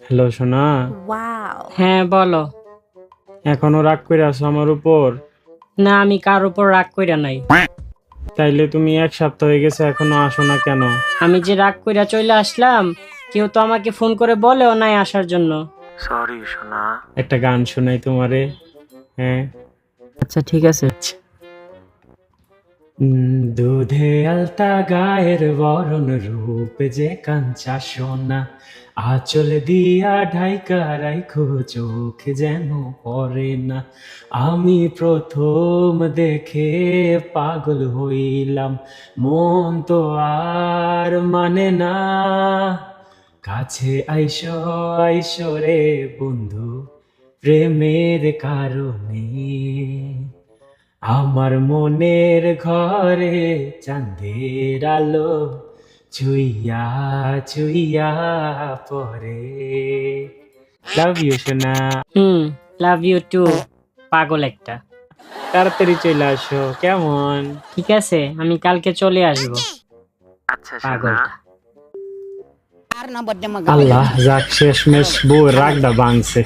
Hello সোনা, হ্যাঁ বলো। এখনো রাগ করে আছো আমার উপর? না, আমি কার উপর রাগ কইরা নাই। তাইলে তুমি 1 সপ্তাহ হয়ে গেছে এখনো আসো না কেন? আমি যে রাগ কইরা চলে আসলাম, কেউ তো আমাকে ফোন করে বলেও নাই আসার জন্য। সরি সোনা, একটা গান শোনাই তোমারে। হ্যাঁ আচ্ছা ঠিক আছে। দুধে আলতা গায়ের বরণ রূপ যে কাঞ্চা সোনা, আঁচল দিয়া ঢাইকা রাইখো চোখ যেন পড়ে না। আমি প্রথম দেখে পাগল হইলাম, মন তো আর মানে না। কাছে আইসো আইসো রে বন্ধু, প্রেমের কারণে আমার মনের ঘরে চাঁদের আলো ছুইয়া ছুইয়া পরে। লাভ ইউ সোনা। Love you too. পাগল একটা। তাড়াতাড়ি চলে আসো কেমন? ঠিক আছে, আমি কালকে চলে আসবো। আচ্ছা পাগলটা। আল্লাহ যাক শেষমেশ বউ রাগটা ভাঙছে।